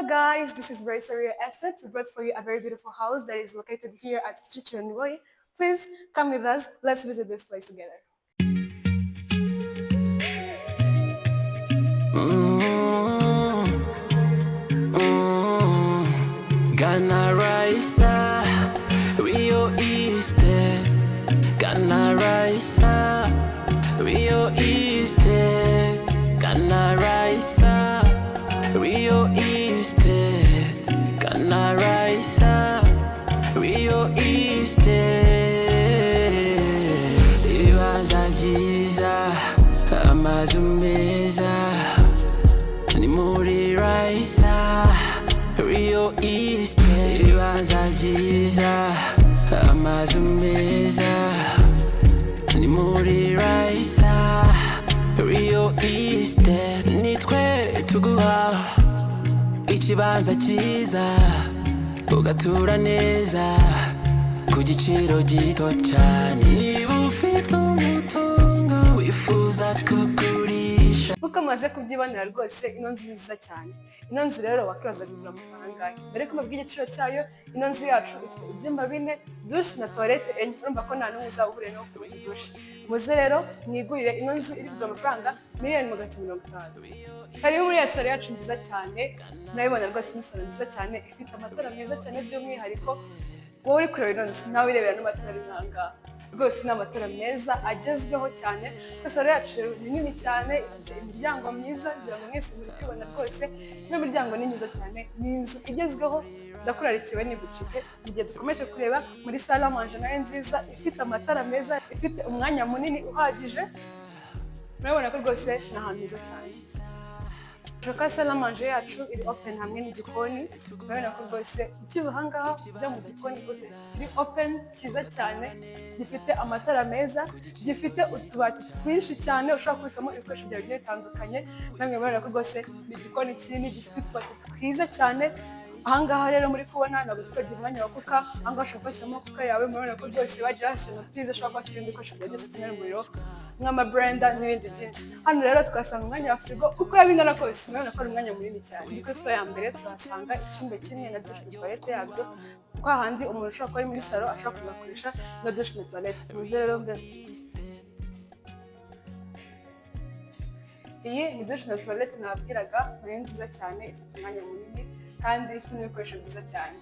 Hello guys, this is Raissa Asset. We brought for you a very beautiful house that is located here at Kigali. Please come with us. Let's visit this place together. Ghana Raissa, Rio Easted. Ghana Raissa, Rio Easted. Ghana Raissa, Rio Easted. Ghana Raissa, Rio Easted. Ibibanza byiza, amazu meza, ni muri Raissa, Rio Easted. Ibibanza byiza, amazu meza, ni muri Raissa, Rio Easted. Nitwe tuguha ikibanza cyiza, ugatura neza ku giciro gito cyane. Niba ufite umutungo wifuza kugurisha, Kuko maze kubyibonera rwose, ino nzu nziza cyane. Ino nzu rero wakibaza kugura amafaranga angahe? Mbere ko mbabwira igiciro cyayo, ino nzu yacu ifite ibyumba 4, douche na toilette enye. Urumva ko nta n'umwe uzahurira no kubona douche. Muze rero mwigurire ino nzu iri kugura amafaranga $1,350,000. Hariho muri resitora yacu nziza cyane, murabibona rwose ni salo nziza cyane, ifite amatara meza cyane by'umwihariko. Wowe uri kureba ino nzu nawe urebera n'amatara ari nk'ahangaha. Rwose ni amatara meza agezweho cyane. Salo yacu ni nini cyane, ifite imiryango myiza, ngira ngo mwese muri kubibona rwose. Ino miryango ni myiza cyane, ni inzu igezweho. Ndakurarikiwe nigucike mu gihe dukomeje kureba muri salle à manger nayo nziza, ifite amatara meza, ifite umwanya munini uhagije. Murabona ko rwose ni ahantu heza cyane. Shoka salle à manger yacu iri open hamwe n'igikoni. Murabona ko rwose ukiva ahangaha ujya mu gikoni rwose kiri open, cyiza cyane, gifite amatara meza, gifite utubati twinshi cyane ushobora kubikamo ibikoresho byawe bigiye bitandukanye. Namwe murabona ko rwose ni igikoni kinini gifite utubati twiza cyane. Ahangaha rero muri kubona ntabwo twagira umwanya wa kuka. Ahangaha ushobora kubashyiramo kuka yawe. Murabona ko rwose bagiye bashyira purize ushobora kubashyira ibikoresho byawe byose ukenera umuriro nk'amabrenda n'ibindi byinshi. Hano rero tukahasanga umwanya wa firigo uko yabingana kose. Murabona ko ari umwanya munini cyane. Kuri floor ya mbere turahasanga icyumba kimwe na douche na toilette yabyo. Kwa handi umuntu ushobora kuba ari muri salo ashobora kuzakoresha na douche na toilette. Muze rero iyi ni douche na toilette nababwiraga, nayo nziza cyane, ifite umwanya munini kandi ifite n'ibikoresho byiza cyane.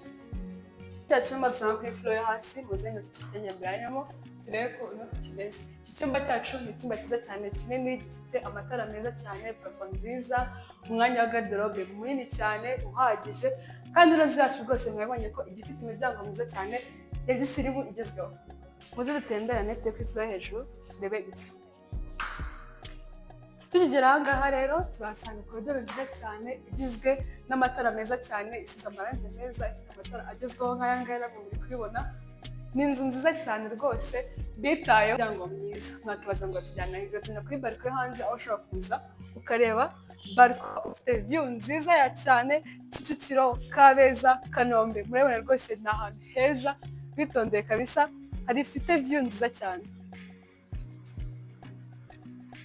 Cya cyumba dusanga kuri floor yo hasi, muze nzu kitenyemberanyamo turebe ko kimeze. Icyumba cyacu ni icyumba cyiza cyane kinini, gifite amatara meza cyane, parafo nziza, umwanya wa garderobe munini cyane uhagije, kandi ino nzu yacu rwose mwabonye ko igifite imiryango myiza cyane ya gisirimu igezweho. Muze dutemberane tujye kuri floor hejuru turebe igisa. Tukigera ahangaha rero turahasanga koridoro nziza cyane igizwe n'amatara meza cyane, isize amarangi meza, ifite amatara agezweho nk'aya ngaya nabwo muri kubibona. Ni inzu nziza cyane rwose bitayeho, imiryango myiza. Mwakibaza ngo tujyana kuri bariko yo hanze, aho ushobora kuza ukareba bariko, ufite view nziza ya cyane, Kicukiro, Kabeza, Kanombe. Murabona rwose ni ahantu heza, bitondeye kabisa, hari ifite view nziza cyane.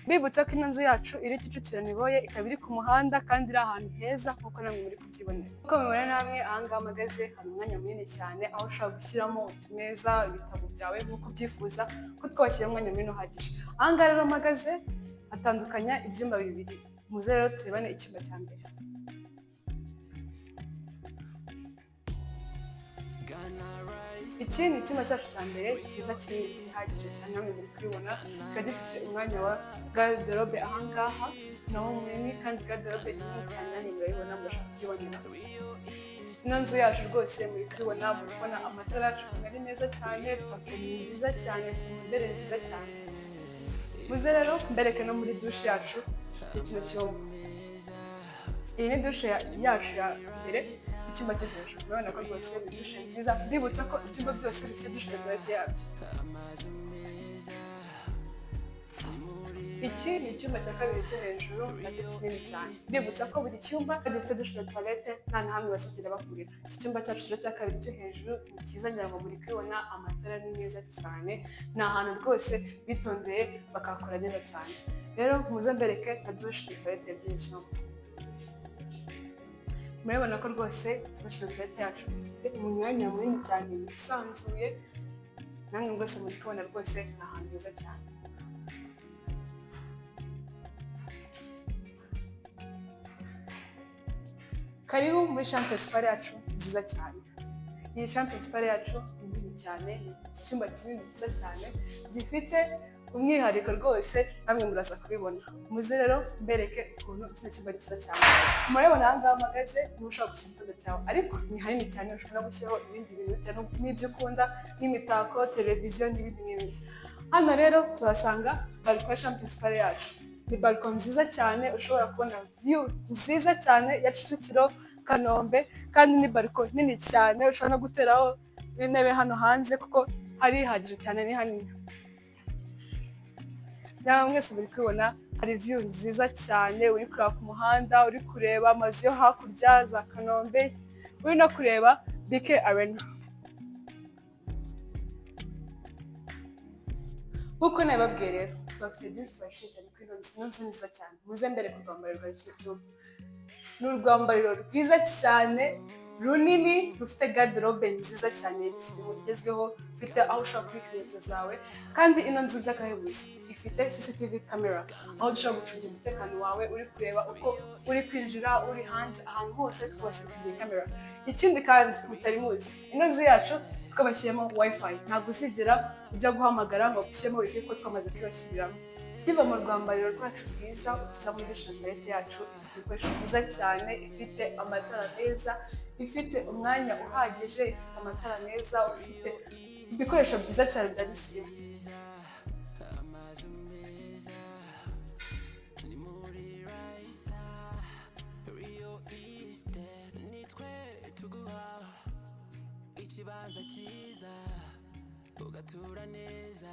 Bibutsa ko ino nzu yacu iri Kicukiro Niboye, ikaba iri ku muhanda kandi iri ahantu heza nk'uko namwe muri kubyibonera. Uko mubibona namwe ahangaha mpagaze hari umwanya munini cyane, aho ushobora gushyiramo utumeza, ibitabo byawe nk'uko ubyifuza, ko twashyira umwanya munini uhagije. Ahangaha rero mpagaze atandukanya ibyumba 2. Muze rero turebane icyumba cya mbere. Iki ni icyumba cyacu cya mbere cyiza kinini gihagije cyane, namwe muri kubibona. Kikaba gifite umwanya wa garderobe ahangaha nawo munini, kandi garderobe ni nini cyane, namwe murabibona murashaka kubyibonera. Ino nzu yacu rwose muri kubibona, murabona amatara yacu ari meza cyane, parafo nziza cyane, imbere nziza cyane. Muze rero mbereke no muri douche yacu kino cyumba. Iyi ni douche yacu ya mbere, icyumba cyo hejuru. Murabona ko rwose ni douche nziza. Ndibutsa ko ibyumba byose bifite douche na toilette yabyo. Iki ni icyumba cya kabiri cyo hejuru, nacyo kinini cyane. Ndibutsa ko buri cyumba gifite douche na toilette, nta na hamwe basigira bakurira. Iki cyumba cyacu cya kabiri cyo hejuru ni cyiza, ngira ngo muri kubibona amatara ni meza cyane. Ni ahantu rwose bitondeye bakakora neza cyane. Rero muze mbereke na douche na toilette by'icyumba. murabona ko rwose toilette yacu ifite umwanya munini cyane wisanzuye, namwe rwose muri kubona rwose ni ahantu heza cyane. Karibu muri chambre principale yacu nziza cyane. Iyi chambre principale yacu ni nini cyane, icyumba kinini cyiza cyane gifite umwihariko rwose, namwe muraza kubibona. Muze rero mbereke ukuntu kino cyumba cyiza cyane. Murabona aha ngaha mpagaze ntushobora gushyira igitanda cyawe, ariko ni hanini cyane, ushobora no gushyiraho ibindi bintu bitewe n'ibyo ukunda nk'imitako, televiziyo n'ibindi n'ibindi. Hano rero tuhasanga balcon ya chambre principale yacu. Ni balcon nziza cyane, ushobora kubona view nziza cyane ya Kicukiro, Kanombe, kandi ni balcon nini cyane, ushobora no guteraho n'intebe hano hanze kuko harihagije cyane, ni hanini. Namwe mwese muri kubona hari view nziza cyane, uri kureba ku muhanda, uri kureba amazu yo hakurya za Kanombe, uri no kureba BK Arena. Uko nababwiye rero tubafite byinshi tubashije cyane kuri ino nzu nziza cyane. Muze mbere ku rwambariro rwa kino cyumba. Ni urwambariro rwiza cyane runini, rufite garderobe nziza cyane igezweho, ufite aho ushobora kubika inkweto zawe, kandi ino nzu by'agahebuzo ifite CCTV camera, aho dushobora gucunga umutekano wawe, uri kureba uko uri kwinjira, uri hanze, ahantu hose twose tugira camera. Ikindi kandi mutari muzi, ino nzu yacu twabashyiramo wifi, ntabwo uzigera ujya guhamagara ngo ushyiremo wifi kuko twamaze kwibashyiriramo. Kiva mu rwambariro rwacu rwiza, tuza muri toilette yacu, ifite ibikoresho byiza cyane, ifite amatara meza, ifite umwanya uhagije, ifite amatara meza, ufite ibikoresho byiza cyane bya gisirimu. Ikibanza cyiza ugatura neza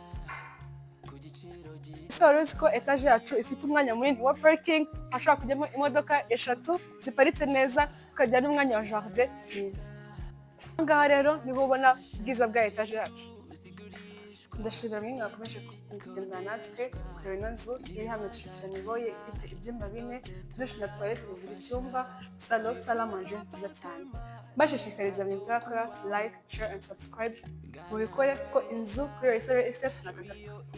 ku giciro gito. So uzi ko etage yacu ifite umwanya munini wa parking, hashobora kujyamo imodoka 3 ziparitse neza, ukajya n'umwanya wa jardin mwiza. Aha ngaha rero niho ubona ubwiza bwa etage yacu. Ndashimira mwe mwakomeje kugendana natwe kureba ino nzu iri hano Kicukiro Niboye, ifite ibyumba 4, dushe na toilette buri cyumba, salon, salle à manger nziza cyane. Mbashishikariza mwe mutarakora like, share and subscribe, mubikore kuko inzu kuri Raissa estate nakagaruka.